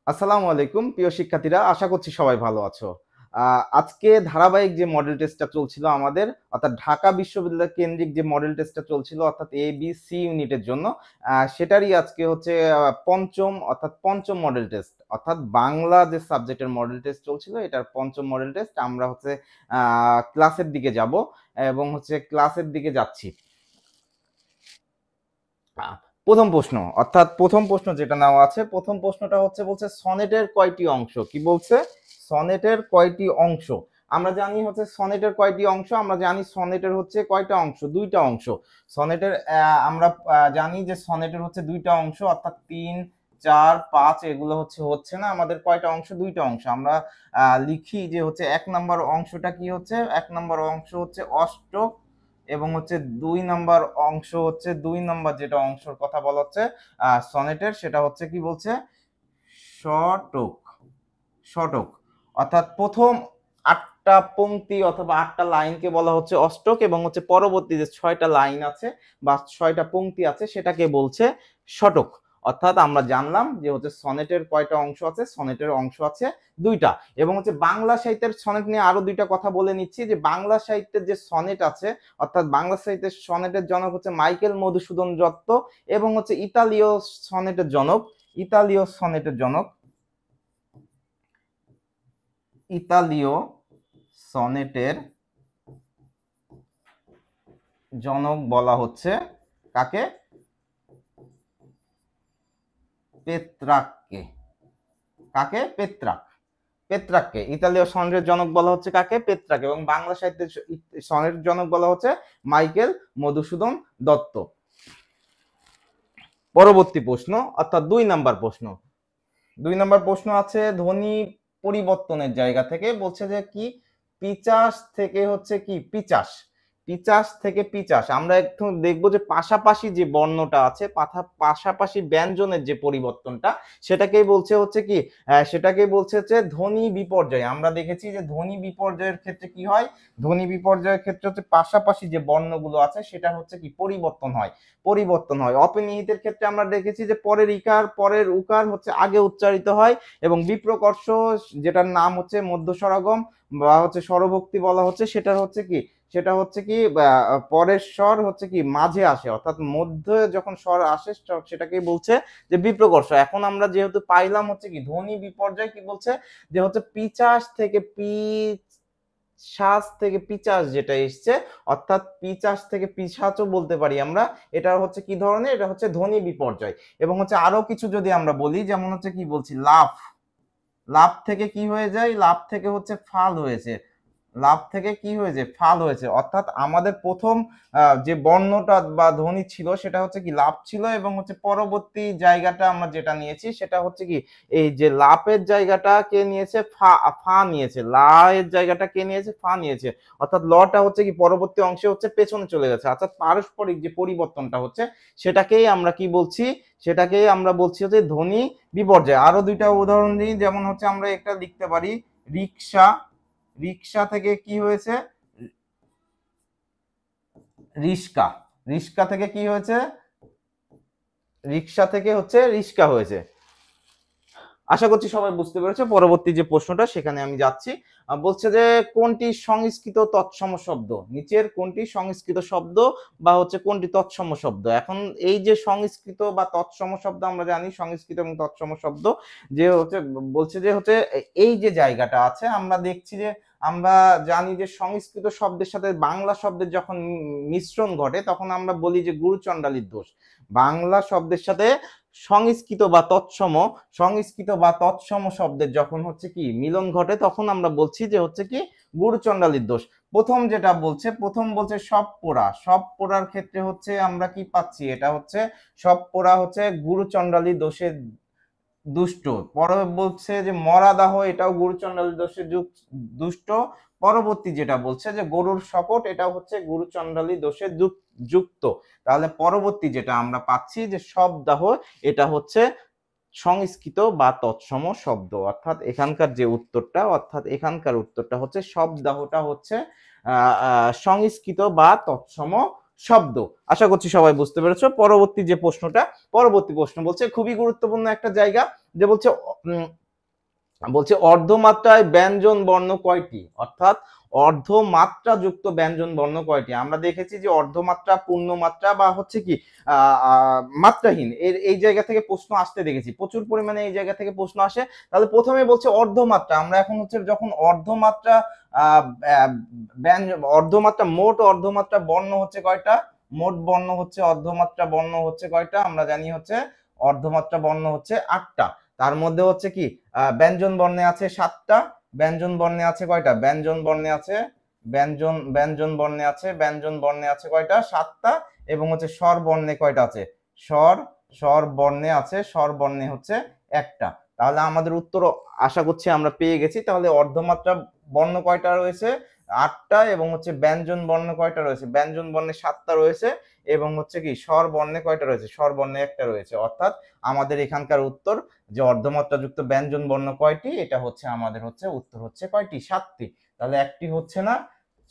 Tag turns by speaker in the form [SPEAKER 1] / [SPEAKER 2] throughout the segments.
[SPEAKER 1] আসসালামু আলাইকুম প্রিয় শিক্ষার্থীরা, আশা করছি সবাই ভালো আছো। আজকে ধারাবাহিক যে মডেল টেস্টটা চলছিল আমাদের, অর্থাৎ ঢাকা বিশ্ববিদ্যালয় কেন্দ্রিক যে মডেল টেস্টটা চলছিল অর্থাৎ ABC ইউনিটের জন্য, সেটারই আজকে হচ্ছে পঞ্চম মডেল টেস্ট, অর্থাৎ বাংলা যে সাবজেক্টের মডেল টেস্ট চলছিল এটার পঞ্চম মডেল টেস্ট। আমরা হচ্ছে ক্লাসের দিকে যাব এবং হচ্ছে ক্লাসের দিকে যাচ্ছি। প্রথম প্রশ্ন, অর্থাৎ প্রথম প্রশ্ন যেটা নেওয়া আছে, প্রথম প্রশ্নটা হচ্ছে বলছে সনেটের কয়টি অংশ। কি বলছে? সনেটের কয়টি অংশ। আমরা জানি হচ্ছে সনেটের কয়টি অংশ, আমরা জানি সনেটের হচ্ছে কয়টা অংশ, দুইটা অংশ। সনেটের আমরা জানি যে সনেটের হচ্ছে দুইটা অংশ, অর্থাৎ 3, 4, 5 এগুলো হচ্ছে না, আমাদের কয়টা অংশ? দুইটা অংশ। আমরা লিখি যে হচ্ছে 1 নম্বর অংশটা কি হচ্ছে, 1 নম্বর অংশ হচ্ছে অষ্টক, এবং হচ্ছে 2 নম্বর অংশ হচ্ছে 2 নম্বর যেটা অংশের কথা বলা হচ্ছে সনেটের, সেটা হচ্ছে কি বলছে? শতক। শতক, অর্থাৎ প্রথম 8টা পংক্তি অথবা 8টা লাইনকে বলা হচ্ছে অষ্টক, এবং হচ্ছে পরবর্তী যে 6টা লাইন আছে বা 6টা পংক্তি আছে সেটাকে বলছে শতক। অর্থাৎ আমরা জানলাম যে হচ্ছে সনেটের কয়টা অংশ আছে, সনেটের অংশ আছে দুইটা। এবং হচ্ছে বাংলা সাহিত্যের সনেট নিয়ে আরো দুইটা কথা বলে নিচ্ছি, যে বাংলা সাহিত্যের যে সনেট আছে, অর্থাৎ বাংলা সাহিত্যের সনেটের জনক হচ্ছে মাইকেল মধুসূদন দত্ত, এবং হচ্ছে ইতালীয় সনেটের জনক ইতালীয় সনেটের জনক বলা হচ্ছে কাকে? পেত্রাককে। কাকে? পেত্রাককে ইতালীয় সনেটের জনক বলা হচ্ছে কাকে? পেত্রাক। এবং বাংলা সাহিত্যের সনেটের জনক বলা হচ্ছে মাইকেল মধুসূদন দত্ত। পরবর্তী প্রশ্ন, অর্থাৎ 2 নাম্বার প্রশ্ন। 2 নাম্বার প্রশ্ন আছে ধ্বনি পরিবর্তনের জায়গা থেকে, বলছে যে কি পিচাস থেকে হচ্ছে কি পিচাস, পিচাস থেকে পিচাস। আমরা একটু দেখবো যে পাশাপাশি যে বর্ণটা আছে, পাশাপাশি ব্যঞ্জনের যে পরিবর্তনটা, সেটাকেই বলছে হচ্ছে কি, সেটাকেই বলছে হচ্ছে ধ্বনি বিপর্যয়। আমরা দেখেছি যে ধ্বনি বিপর্যয়ের ক্ষেত্রে কি হয়, ধ্বনি বিপর্যয়ের ক্ষেত্রে হচ্ছে পাশাপাশি যে বর্ণগুলো আছে সেটা হচ্ছে কি পরিবর্তন হয়। অপনিহিতের ক্ষেত্রে আমরা দেখেছি যে পরের ইকার পরের উকার হচ্ছে আগে উচ্চারিত হয়, এবং বিপ্রকর্ষ যেটার নাম হচ্ছে মধ্যস্বরাগম বা হচ্ছে স্বরভক্তি বলা হচ্ছে, সেটা হচ্ছে কি পরের স্বর হচ্ছে কি মাঝে আসে, অর্থাৎ মধ্যে যখন স্বর আসে সেটাকেই বলছে যে বিপ্রকর্ষ। এখন আমরা যেহেতু পাইলাম হচ্ছে কি ধ্বনি বিপর্যয়, কি বলছে যে হচ্ছে পিচাস থেকে পিচাস যেটা এসছে, অর্থাৎ পিচাস থেকে পিছাচও বলতে পারি আমরা। এটা হচ্ছে কি ধরনের? এটা হচ্ছে ধ্বনি বিপর্যয়। এবং হচ্ছে আরো কিছু যদি আমরা বলি, যেমন হচ্ছে কি বলছি লাফ, লাভ থেকে কি হয়ে যায়? লাভ থেকে হচ্ছে ফাল হয়েছে, লাভ থেকে কি হয়েছে? ফাল হয়েছে। অর্থাৎ আমাদের প্রথম যে বর্ণটা বা ধ্বনি ছিল সেটা হচ্ছে কি লাভ ছিল, এবং হচ্ছে পরবর্তী জায়গাটা আমরা যেটা নিয়েছি সেটা হচ্ছে কি এই যে লাভের জায়গাটা কে নিয়েছে? ফা নিয়েছে। লা এর জায়গাটা কে নিয়েছে? ফা নিয়েছে। অর্থাৎ লটা হচ্ছে কি পরবর্তী অংশে হচ্ছে পেছনে চলে গেছে। অর্থাৎ পারস্পরিক যে পরিবর্তনটা হচ্ছে সেটাকেই আমরা কি বলছি? সেটাকেই আমরা বলছি হচ্ছে ধ্বনি বিপর্যয়। আরো দুইটা উদাহরণ দিই, যেমন হচ্ছে আমরা একটা লিখতে পারি রিক্সা, রিক্সা থেকে কি হয়েছে? রিস্কা, রিস্কা থেকে কি হয়েছে? রিক্সা থেকে হচ্ছে রিস্কা হয়েছে। আশা করছি সবাই বুঝতে পেরেছে। পরবর্তী যে প্রশ্নটা সেখানে আমি যাচ্ছি। বলছে যে কোনটি সংস্কৃত তৎসম শব্দ, নিচের কোনটি সংস্কৃত শব্দ বা হচ্ছে কোনটি তৎসম শব্দ। এখন এই যে সংস্কৃত বা তৎসম শব্দ, আমরা জানি সংস্কৃত এবং তৎসম শব্দ যে হচ্ছে, বলছে যে হচ্ছে এই যে জায়গাটা আছে, আমরা দেখছি যে আমরা জানি যে সংস্কৃত শব্দের সাথে বাংলা শব্দের যখন মিশ্রণ ঘটে তখন আমরা বলি যে গুরুচণ্ডালীর দোষ। বাংলা শব্দের সাথে সংস্কৃত বা তৎসম শব্দের যখন হচ্ছে কি মিলন ঘটে তখন আমরা বলছি যে হচ্ছে কি গুরুচণ্ডালীর দোষ। প্রথম বলছে সব পোড়ার ক্ষেত্রে হচ্ছে আমরা কি পাচ্ছি? এটা হচ্ছে সব পোড়া হচ্ছে গুরুচণ্ডালী দোষের দুষ্ট। পরে বলছে যে মরাদাহ, এটাও গুরুচণ্ডালী দোষের দুষ্ট। পরবর্তী যেটা বলছে যে গরুর শকট, এটাও হচ্ছে গুরুচণ্ডালী দোষের যুক্ত। তাহলে পরবর্তী যেটা আমরা পাচ্ছি যে শবদাহ, এটা হচ্ছে সংস্কৃত বা তৎসম শব্দ। অর্থাৎ এখানকার উত্তরটা হচ্ছে শবদাহটা হচ্ছে সংস্কৃত বা তৎসম শব্দ। আশা করছি সবাই বুঝতে পেরেছো। পরবর্তী যে প্রশ্নটা, পরবর্তী প্রশ্ন বলছে খুবই গুরুত্বপূর্ণ একটা জায়গা, যে বলছে বলছে অর্ধমাত্রায় ব্যঞ্জন বর্ণ কয়টি, অর্থাৎ অর্ধমাত্রা যুক্ত ব্যঞ্জন বর্ণ কয়টি। আমরা দেখেছি যে অর্ধমাত্রা, পূর্ণমাত্রা বা হচ্ছে কি মাত্রাহীন, এই জায়গা থেকে প্রশ্ন আসতে দেখেছি, প্রচুর পরিমাণে এই জায়গা থেকে প্রশ্ন আসে। তাহলে প্রথমে বলছে অর্ধমাত্রা, আমরা এখন হচ্ছে যখন অর্ধমাত্রা অর্ধমাত্রা, মোট অর্ধমাত্রা বর্ণ হচ্ছে কয়টা, মোট বর্ণ হচ্ছে অর্ধমাত্রা বর্ণ হচ্ছে কয়টা, আমরা জানি হচ্ছে অর্ধমাত্রা বর্ণ হচ্ছে 8টা। তার মধ্যে হচ্ছে কি ব্যঞ্জন বর্ণে আছে 7টা, ব্যঞ্জন বর্ণে আছে কয়টা, ব্যঞ্জন বর্ণে আছে ব্যঞ্জন বর্ণে আছে কয়টা, 7টা, এবং হচ্ছে স্বর বর্ণে কয়টা আছে, স্বর বর্ণে আছে, স্বর বর্ণে হচ্ছে 1টা। তাহলে আমাদের উত্তর আশা করছি আমরা পেয়ে গেছি। তাহলে অর্ধমাত্রা বর্ণ কয়টা রয়েছে, 8টা, এবং হচ্ছে ব্যঞ্জন বর্ণ কয়টা রয়েছে, ব্যঞ্জন বর্ণে 7টা রয়েছে, এবং হচ্ছে কি স্বর বর্ণে কয়টা রয়েছে, স্বর বর্ণে 1টা রয়েছে। অর্থাৎ আমাদের এখানকার উত্তর যে অর্ধমাত্রা যুক্ত ব্যঞ্জন বর্ণ কয়টি, এটা হচ্ছে আমাদের হচ্ছে উত্তর হচ্ছে কয়টি, 7টি। তাহলে 1টি হচ্ছে না,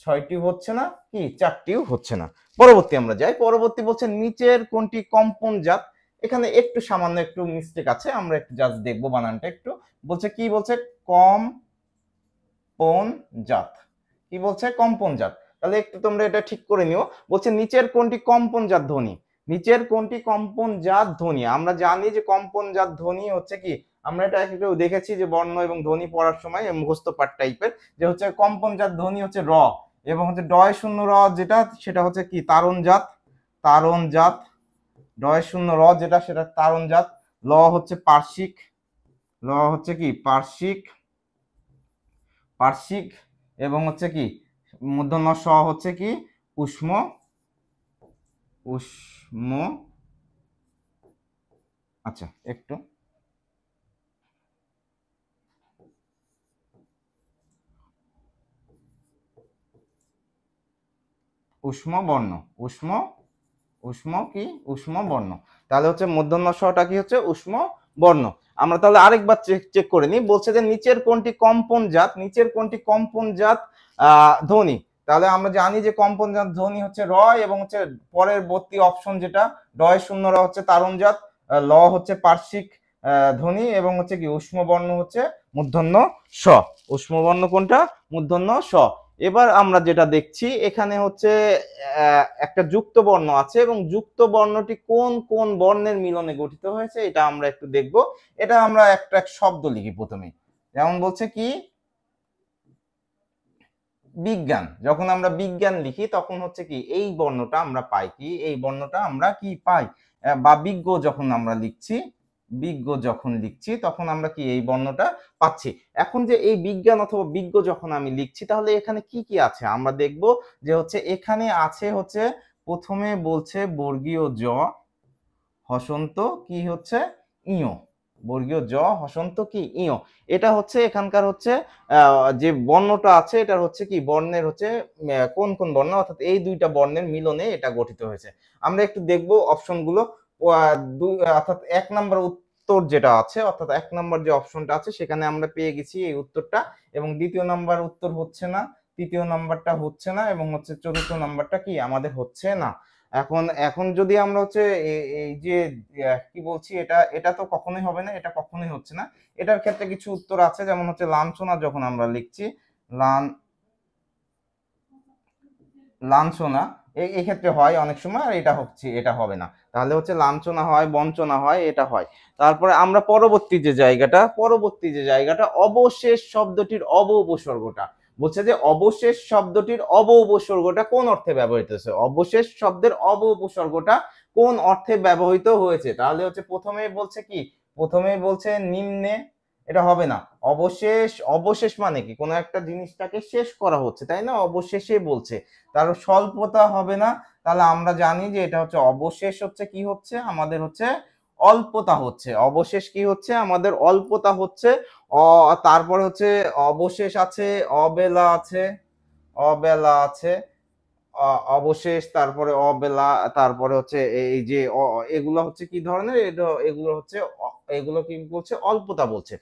[SPEAKER 1] 6টি হচ্ছে না, কি 4টিও হচ্ছে না। পরবর্তী আমরা যাই। পরবর্তী বলছে নিচের কোনটি কম্পন জাত। এখানে একটু সামান্য একটু মিস্টেক আছে, আমরা একটু জাস্ট দেখবো বানানটা একটু। বলছে কি বলছে, কম্পন জাত, কি বলছে, কম্পন জাত। তাহলে একটু তোমরা এটা ঠিক করে নিও। বলছে নিচের কোনটি কম্পনজাত ধ্বনি, নিচের কোনটি কম্পনজাত ধ্বনি। আমরা জানি যে কম্পনজাত ধ্বনি হচ্ছে কি, আমরা এটা একটু দেখেছি যে বর্ণ এবং ধ্বনি পড়ার সময় মুখস্থ পাঠ টাইপের, যে হচ্ছে কম্পনজাত ধ্বনি হচ্ছে র, এবং হচ্ছে ডয় শূন্য র যেটা, সেটা হচ্ছে কি তারণজাত, তারণজাত, ডয় শূন্য র যেটা সেটা তারণজাত। ল হচ্ছে পার্শ্বিক, ল হচ্ছে কি পার্শ্বিক, পার্শ্বিক, এবং হচ্ছে কি মূর্ধন্য স হচ্ছে কি উষ্ম, উষ্ম। আচ্ছা একটু উষ্ম বর্ণ, উষ্ম, উষ্ম কি উষ্ম বর্ণ। তাহলে হচ্ছে মূর্ধন্য ষটা কি হচ্ছে উষ্ম বর্ণ। আমরা তাহলে আরেকবার চেক করে নিই। বলছে যে নিচের কোনটি কম্পন জাত, নিচের কোনটি কম্পন জাত ধ্বনি। তাহলে আমরা জানি যে কম্পন জাত ধ্বনি হচ্ছে র, এবং হচ্ছে পরের বর্তী অপশন যেটা ডয় শূন্য র হচ্ছে তারণজাত, ল হচ্ছে পার্শ্বিক ধ্বনি, এবং হচ্ছে কি উষ্ম বর্ণ হচ্ছে মূর্ধন্য স। উষ্ম বর্ণ কোনটা, মূর্ধন্য স। এবার আমরা যেটা দেখছি এখানে হচ্ছে একটা যুক্ত বর্ণ আছে, এবং যুক্ত বর্ণটি কোন কোন বর্ণের মিলনে গঠিত হয়েছে এটা আমরা একটু দেখব। এটা আমরা একটা শব্দ লিখি প্রথমে, যেমন বলছে কি বিজ্ঞান। যখন আমরা বিজ্ঞান লিখি তখন হচ্ছে কি এই বর্ণটা আমরা পাই, কি এই বর্ণটা আমরা কি পাই, বা বিজ্ঞ যখন আমরা লিখছি, বিজ্ঞ যখন লিখছি তখন আমরা কি এই বর্ণটা পাচ্ছি। এখন যে এই বিজ্ঞান অথবা বিজ্ঞ যখন আমি লিখছি, তাহলে এখানে কি কি আছে আমরা দেখব। যে হচ্ছে এখানে আছে হচ্ছে প্রথমে বলছে বর্গীয় জ হসন্ত কি হচ্ছে ইয়, বর্গীয় জ হসন্ত কি ইয়। এটা হচ্ছে এখানকার হচ্ছে যে বর্ণটা আছে এটার হচ্ছে কি বর্ণের হচ্ছে কোন কোন বর্ণ, অর্থাৎ এই দুইটা বর্ণের মিলনে এটা গঠিত হয়েছে। আমরা একটু দেখব অপশনগুলো, অর্থাৎ 1 নম্বর উত্তর যেটা আছে, অর্থাৎ 1 নম্বর যে অপশনটা আছে সেখানে আমরা পেয়ে গেছি এই উত্তরটা, এবং দ্বিতীয় নাম্বার উত্তর হচ্ছে না, তৃতীয় নাম্বারটা হচ্ছে না, এবং হচ্ছে চতুর্থ নাম্বারটা কি আমাদের হচ্ছে না। এখন এখন যদি আমরা হচ্ছে এই যে কি বলছি, এটা এটা তো কখনোই হবে না, এটা কখনোই হচ্ছে না। এটার ক্ষেত্রে কিছু উত্তর আছে, যেমন হচ্ছে লাঞ্ছনা যখন আমরা লিখছি, লাঞ্ছনা এই ক্ষেত্রে হয় অনেক সময়, আর এটা হচ্ছে এটা হবে না। তাহলে হচ্ছে লাঞ্ছনা হয়, বঞ্চনা হয়, এটা হয়। তারপরে আমরা পরবর্তী যে জায়গাটা অবশেষ শব্দটির অব উপসর্গটা। বলছে যে অবশেষ শব্দটির অব উপসর্গটা কোন অর্থে ব্যবহৃত হয়েছে, অবশেষ শব্দের অব উপসর্গটা কোন অর্থে ব্যবহৃত হয়েছে। তাহলে হচ্ছে প্রথমেই বলছে কি, প্রথমেই বলছে নিম্নে, এটা হবে না। অবশেষ, অবশেষ মানে কি কোনো একটা জিনিসটাকে শেষ করা হচ্ছে, তাই না, অবশেষে বলছে। তার স্বল্পতা হবে না। তাহলে আমরা জানি যে এটা হচ্ছে অবশেষ হচ্ছে কি হচ্ছে আমাদের হচ্ছে অল্পতা হচ্ছে, অবশেষ কি হচ্ছে আমাদের অল্পতা হচ্ছে। তারপরে হচ্ছে অবশেষ আছে, অবেলা আছে, অবেলা আছে, অবশেষ, তারপরে অবেলা, তারপরে হচ্ছে এই যে এগুলো হচ্ছে কি ধরনের, এগুলো হচ্ছে এগুলো কি বলছে অল্পতা বলছে।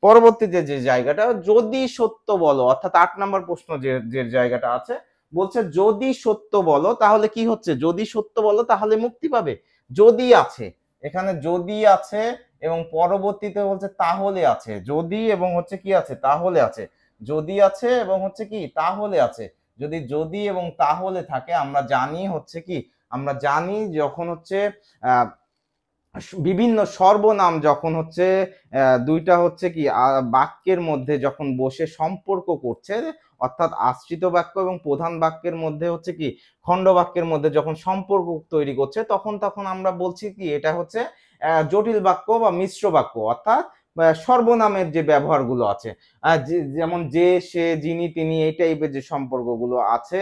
[SPEAKER 1] পরবর্তীতে যে জায়গাটা যদি সত্য বলো, অর্থাৎ 8 নম্বর প্রশ্ন যে যে জায়গাটা আছে, বলছে যদি সত্য বলো তাহলে কি হচ্ছে, যদি সত্য বলো তাহলে মুক্তি পাবে। যদি আছে, এখানে যদি আছে এবং পরবর্তীতে বলছে তাহলে আছে, যদি এবং হচ্ছে কি আছে, তাহলে আছে, যদি আছে এবং হচ্ছে কি তাহলে আছে। যদি এবং তাহলে থাকে, আমরা জানি হচ্ছে কি, আমরা জানি যখন হচ্ছে আহ বিভিন্ন সর্বনাম যখন হচ্ছে দুইটা হচ্ছে কি বাক্যের মধ্যে যখন বসে সম্পর্ক করছে, অর্থাৎ আশ্রিত বাক্য এবং প্রধান বাক্যের মধ্যে হচ্ছে কি খণ্ড বাক্যের মধ্যে যখন সম্পর্ক তৈরি করছে, তখন তখন আমরা বলছি কি এটা হচ্ছে জটিল বাক্য বা মিশ্র বাক্য, অর্থাৎ সর্বনামের যে ব্যবহারগুলো আছে, যেমন যে, সে, যিনি, তিনি, এই টাইপের যে সম্পর্কগুলো আছে,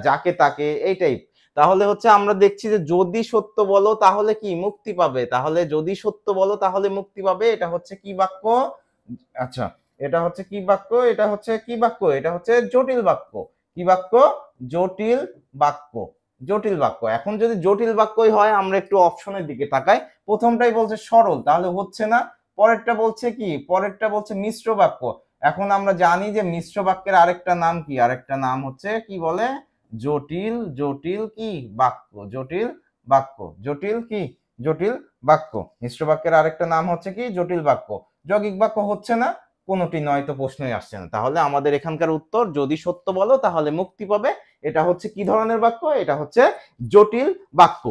[SPEAKER 1] যাকে তাকে, এই টাইপ। তাহলে হচ্ছে আমরা দেখছি যে যদি সত্য বলো তাহলে কি মুক্তি পাবে, তাহলে যদি সত্য বলো তাহলে মুক্তি পাবে, এটা হচ্ছে কি বাক্য? আচ্ছা, এটা হচ্ছে কি বাক্য? এটা হচ্ছে কি বাক্য? এটা হচ্ছে জটিল বাক্য। কি বাক্য? জটিল বাক্য। জটিল বাক্য। এখন যদি জটিল বাক্যই হয়, আমরা একটু অপশনের দিকে তাকাই। প্রথমটাই বলছে সরল, তাহলে হচ্ছে না। পরেরটা বলছে কি? পরেরটা বলছে মিশ্র বাক্য। এখন আমরা জানি যে মিশ্র বাক্যের আরেকটা নাম কি? আরেকটা নাম হচ্ছে কি বলে? জটিল। জটিল কি বাক্য? জটিল বাক্য। জটিল কি? জটিল বাক্য। মিশ্র বাক্যের আরেকটা নাম হচ্ছে কি? জটিল বাক্য। যৌগিক বাক্য হচ্ছে না, কোনোটি নয়, তো প্রশ্নই আসছে না। তাহলে আমাদের এখানকার উত্তর যদি সত্য বলো তাহলে মুক্তি পাবে, এটা হচ্ছে কি ধরনের বাক্য? এটা হচ্ছে জটিল বাক্য।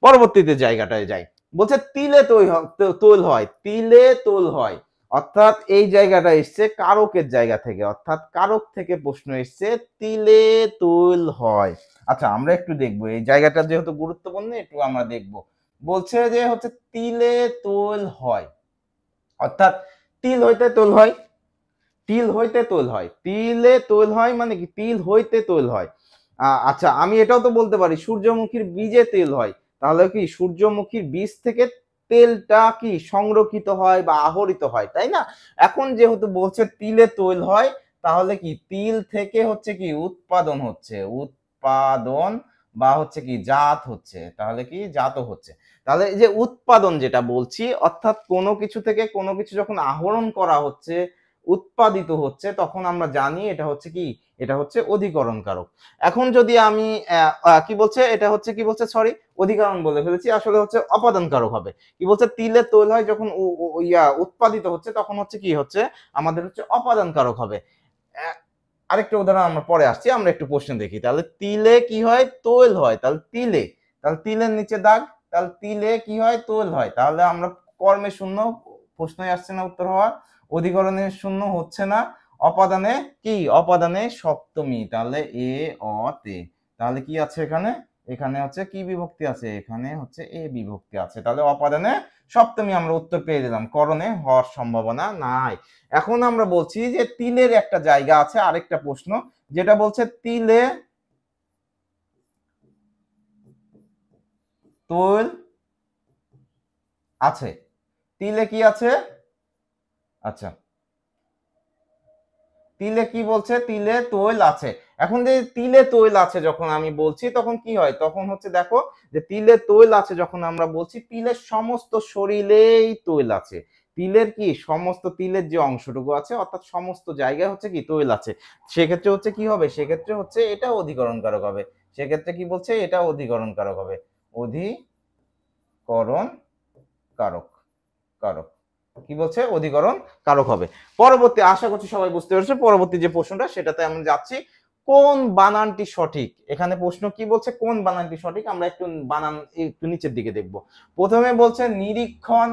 [SPEAKER 1] পরবর্তীতে জায়গাটায় যাই। বলছে তিলে তৈল হয়, তিলে তোল হয়, অর্থাৎ এই জায়গাটা এসছে কারকের জায়গা থেকে, অর্থাৎ কারক থেকে প্রশ্ন এসছে তিলে তৈল হয়। আচ্ছা, আমরা একটু দেখবো এই জায়গাটা যেহেতু গুরুত্বপূর্ণ, একটু আমরা দেখবো। বলছে যে হচ্ছে তিলে তৈল হয়, অর্থাৎ তিল হইতে তৈল হয়, তিল হইতে তৈল হয়, তিলে তৈল হয় মানে কি? তিল হইতে তৈল হয়। আচ্ছা, আমি এটাও তো বলতে পারি সূর্যমুখীর বীজে তেল হয়, তাহলে কি সূর্যমুখীর বীজ থেকে তেলটা কি সংরক্ষিত হয় বা আহরিত হয়, তাই না? এখন যেহেতু বলছে তিলে তৈল হয়, তাহলে কি তিল থেকে হচ্ছে কি উৎপাদন হচ্ছে, উৎপাদন বা হচ্ছে কি জাত হচ্ছে, তাহলে কি জাত হচ্ছে। তাহলে এই যে উৎপাদন যেটা বলছি, অর্থাৎ কোনো কিছু থেকে কোনো কিছু যখন আহরণ করা হচ্ছে, উৎপাদিত হচ্ছে, তখন আমরা জানি এটা হচ্ছে কি? এটা হচ্ছে অধিকরণ কারক। এখন যদি আমি কি বলছে, এটা হচ্ছে কি বলছে, সরি অধিকরণ বলে ফেলেছি, আসলে হচ্ছে অপাদান কারক হবে। কি বলছে? তিলে তৈল হয় যখন উৎপাদিত হচ্ছে, তখন হচ্ছে কি হচ্ছে আমাদের হচ্ছে অপাদান কারক হবে। আরেকটা উদাহরণ আমরা পরে আসছি, আমরা একটু প্রশ্ন দেখি। তাহলে তিলে কি হয়? তৈল হয়। তাহলে তিলে, তাহলে তিলের নিচে দাগ, তাহলে তিলে কি হয়? তৈল হয়। তাহলে আমরা কর্মে শূন্য, প্রশ্নই আসছে না উত্তর হওয়ার। অধিকরণের শূন্য হচ্ছে না। অপাদানে কি? অপাদানে সপ্তমী, তাহলে এ অ তে। তাহলে কি আছে এখানে? এখানে হচ্ছে কি বিভক্তি আছে? এখানে হচ্ছে এ বিভক্তি আছে। তাহলে অপাদানে সপ্তমী আমরা উত্তর পেয়ে দিলাম, করণে হওয়ার সম্ভাবনা নাই। এখন আমরা বলছি যে তিলের একটা জায়গা আছে, আরেকটা প্রশ্ন যেটা বলছে তিলে তৈল আছে, তিলে কি আছে? আচ্ছা, তিলে কি বলছে? তিলে তৈল আছে। এখন যে তিলে তৈল আছে যখন আমি বলছি, তখন কি হয়? তখন হচ্ছে দেখো যে তিলে তৈল আছে যখন আমরা বলছি, তিলের সমস্ত শরীরেই তৈল আছে। তিলের কি সমস্ত, তিলের যে অংশটুকু আছে, অর্থাৎ সমস্ত জায়গায় হচ্ছে কি তৈল আছে। সেক্ষেত্রে হচ্ছে কি হবে? সেক্ষেত্রে হচ্ছে এটা অধিকরণ কারক হবে। সেক্ষেত্রে কি বলছে? এটা অধিকরণ কারক হবে। অধিকরণ কারক, কারক কি বলছে? অধিকরণ কারক হবে। পরবর্তী, আশা করছি সবাই বুঝতে পেরেছে, পরবর্তী যে প্রশ্নটা সেটাতে আমরা যাচ্ছি। কোন বানানটি সঠিক? এখানে প্রশ্ন কি বলছে? কোন বানানটি সঠিক? আমরা একটু বানান একটু নিচের দিকে দেখব। প্রথমে বলছে নিরীক্ষণ,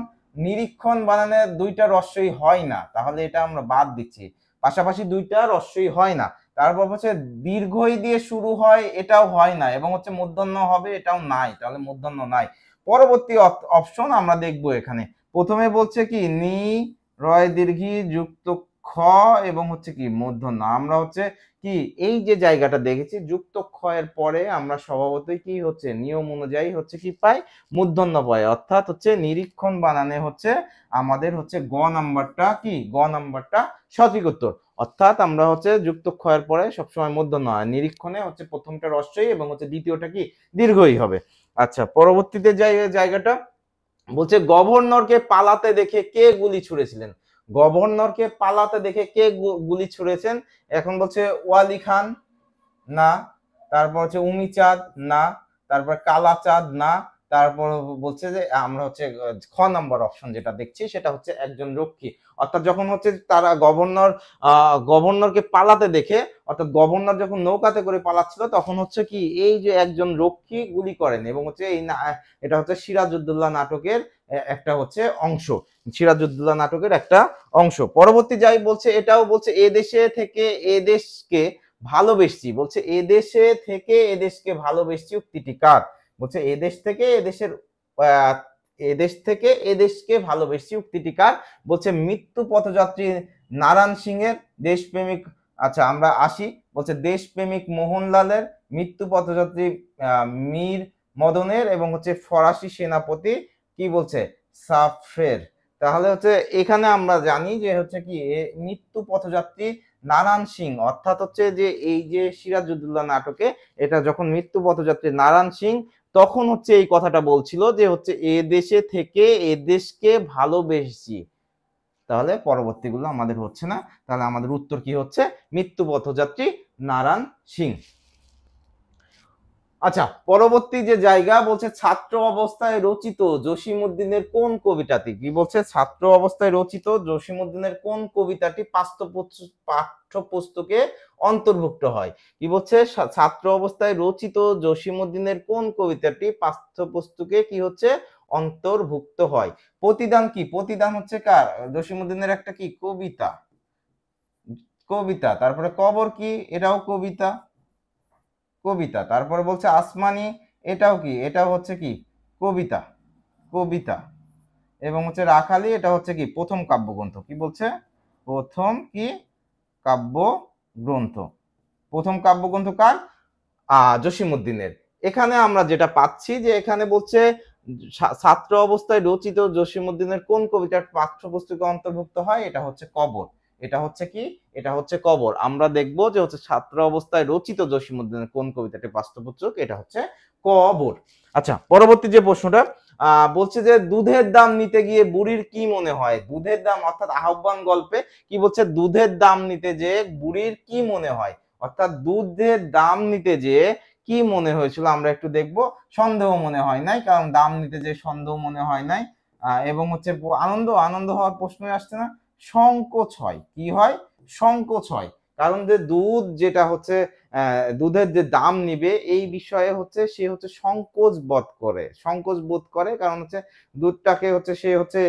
[SPEAKER 1] নিরীক্ষণ বানানে দুইটা রস্যই হয় না, তাহলে এটা আমরা বাদ দিচ্ছি। পাশাপাশি দুইটা রস্যই হয় না। তারপর হচ্ছে দীর্ঘই দিয়ে শুরু হয়, এটাও হয় না, এবং হচ্ছে মূর্ধন্য হবে, এটাও নাই, তাহলে মূর্ধন্য নাই। পরবর্তী অপশন আমরা দেখব। এখানে প্রথমে বলছে কি নি রয় দীর্ঘি যুক্ত খ এবং হচ্ছে কি মূর্ধন্য। আমরা হচ্ছে কি এই যে জায়গাটা দেখেছি, যুক্ত খ এর পরে আমরা স্বভাবতই কি হচ্ছে নিয়ম অনুযায়ী হচ্ছে কি পাই? মূর্ধন্য পাই। অর্থাৎ হচ্ছে নিরীক্ষণ বানানে হচ্ছে আমাদের হচ্ছে গ নাম্বারটা কি? গ নাম্বারটা সঠিক উত্তর। অর্থাৎ আমরা হচ্ছে যুক্ত খ এর পরে সবসময় মূর্ধন্য হয়, নিরীক্ষণে হচ্ছে প্রথমটা রস্যই এবং হচ্ছে দ্বিতীয়টা কি দীর্ঘই হবে। আচ্ছা, পরবর্তীতে জায়গাটা বলছে গভর্নরকে পালাতে দেখে কে গুলি ছুড়েছিলেন? গভর্নরকে পালাতে দেখে কে গুলি ছুড়েছেন? এখন বলছে ওয়ালি খান, না। তারপর হচ্ছে উমিচাঁদ না, তারপর কালাচাঁদ না, তারপর বলছে যে আমরা হচ্ছে খ নাম্বার অপশন যেটা দেখছি সেটা হচ্ছে একজন রক্ষী। অর্থাৎ যখন হচ্ছে তারা গভর্নরকে পালাতে দেখে, অর্থাৎ গভর্নর যখন নৌকাতে করে পালাচ্ছিল তখন হচ্ছে কি এই যে একজন রক্ষী গুলি করেন, এবং হচ্ছে এটা হচ্ছে সিরাজউদ্দৌলা নাটকের একটা হচ্ছে অংশ, সিরাজউদ্দৌলা নাটকের একটা অংশ। পরবর্তী যাই বলছে, এটাও বলছে এদেশে থেকে এদেশকে ভালোবেসছি, বলছে এদেশে থেকে এদেশকে ভালোবেসছি উক্তিটি কার? বলছে এদেশ থেকে এদেশের এদেশ থেকে এদেশকে ভালোবেসছি উক্তিটি কার? বলছে মৃত্যু পথযাত্রী নারায়ণ সিং এর, দেশপ্রেমিক, আচ্ছা আমরা আসি, বলছে দেশপ্রেমিক মোহনলালের, মৃত্যু পথযাত্রী মীর মদনের, এবং হচ্ছে ফরাসি সেনাপতি কি বলছে সাফের। তাহলে হচ্ছে এখানে আমরা জানি যে হচ্ছে কি মৃত্যু পথযাত্রী নারায়ণ সিং, অর্থাৎ হচ্ছে যে এই যে সিরাজউদ্দৌলা নাটকে এটা যখন মৃত্যু পথযাত্রী নারায়ণ সিং তখন হচ্ছে এই কথাটা বলছিল যে হচ্ছে এ দেশে থেকে এ দেশকে ভালোবেসেছি। তাহলে পরবর্তীগুলো আমাদের হচ্ছে না, তাহলে আমাদের উত্তর কি হচ্ছে মৃত্যু পথযাত্রী নারায়ণ সিং। আচ্ছা, পরবর্তী যে জায়গা বলছে ছাত্র অবস্থায় রচিত জসিমউদ্দিনের কোন কবিতাটি? কি বলছে ছাত্র অবস্থায় রচিত জসিমউদ্দিনের কোন কবিতাটি পাঠ্যপুস্তকে অন্তর্ভুক্ত হয়? কি বলছে ছাত্র অবস্থায় রচিত জসিমউদ্দিনের কোন কবিতাটি পাঠ্যপুস্তকে কি হচ্ছে অন্তর্ভুক্ত হয়? প্রতিদান কি? প্রতিদান হচ্ছে কার? জসিমউদ্দিনের একটা কি কবিতা, কবিতা। তারপরে কবর কি? এটাও কবিতা, কবিতা। তারপরে বলছে আসমানি, এটাও কি? এটাও হচ্ছে কি কবিতা, কবিতা। এবং হচ্ছে রাখালি, এটা হচ্ছে কি প্রথম কাব্যগ্রন্থ। কি বলছে প্রথম কি কাব্যগ্রন্থ? প্রথম কাব্যগ্রন্থ কার? জসিমউদ্দিনের। এখানে আমরা যেটা পাচ্ছি যে এখানে বলছে ছাত্র অবস্থায় রচিত জসিমউদ্দিনের কোন কবিতার পাঠ্যপুস্তকে অন্তর্ভুক্ত হয়? এটা হচ্ছে কবর। এটা হচ্ছে কি? এটা হচ্ছে কবর। আমরা দেখব যে হচ্ছে ছাত্র অবস্থায় রচিত জসিমউদ্দিনের কোন কবিতাটি পাঠ্যপুস্তক? এটা হচ্ছে কবর। আচ্ছা, পরবর্তী যে প্রশ্নটা বলছে যে দুধের দাম নিতে গিয়ে বুড়ির কি মনে হয়? দুধের দাম অর্থাৎ আহ্বান গল্পে কি বলছে দুধের দাম নিতে যে বুড়ির কি মনে হয়? অর্থাৎ দুধের দাম নিতে যে কি মনে হয়েছিল আমরা একটু দেখব। সন্দেহ মনে হয় নাই, কারণ দাম নিতে যে সন্দেহ মনে হয় নাই। এবং হচ্ছে আনন্দ, আনন্দ হওয়ার প্রশ্নই আসছে না। সংকোচ হয়, কি হয়? সংকোচ হয়, কারণ যে দুধ যেটা হচ্ছে দুধের যে দাম নিবে এই বিষয়ে হচ্ছে সে হচ্ছে সংকোচ বোধ করে, সংকোচ বোধ করে, কারণ হচ্ছে দুধটাকে হচ্ছে সে হচ্ছে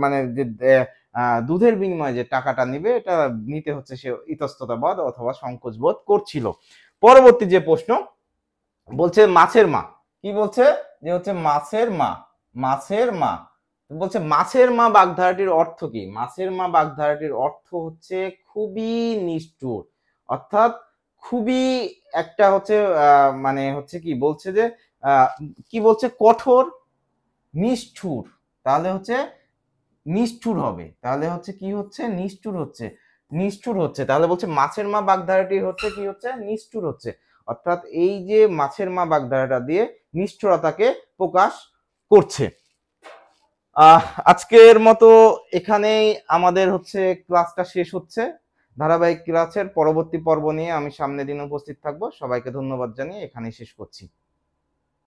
[SPEAKER 1] মানে যে দুধের বিনিময়ে যে টাকাটা নিবে এটা নিতে হচ্ছে সে ইতস্ততা বোধ অথবা সংকোচ বোধ করছিল। পরবর্তী যে প্রশ্ন বলছে মাছের মা, কি বলছে যে হচ্ছে মাছের মা, মাছের মা। বলছে মাছের মা বাগধারাটির অর্থ কি? মাছের মা বাগধারাটির অর্থ হচ্ছে খুবই নিষ্ঠুর, অর্থাৎ খুবই একটা হচ্ছে মানে হচ্ছে কি বলছে যে কি বলছে কঠোর নিষ্ঠুর, তাহলে হচ্ছে নিষ্ঠুর হবে, তাহলে হচ্ছে কি হচ্ছে নিষ্ঠুর হচ্ছে, নিষ্ঠুর হচ্ছে। তাহলে বলছে মাছের মা বাগধারাটি হচ্ছে কি হচ্ছে নিষ্ঠুর হচ্ছে, অর্থাৎ এই যে মাছের মা বাগধারাটা দিয়ে নিষ্ঠুরতাকে প্রকাশ করছে। আজকের মতো এখানেই আমাদের হচ্ছে ক্লাসটা শেষ হচ্ছে। ধারাবাহিক ক্লাসের পরবর্তী পর্ব নিয়ে আমি সামনের দিন উপস্থিত থাকবো। সবাইকে ধন্যবাদ জানিয়ে এখানেই শেষ করছি।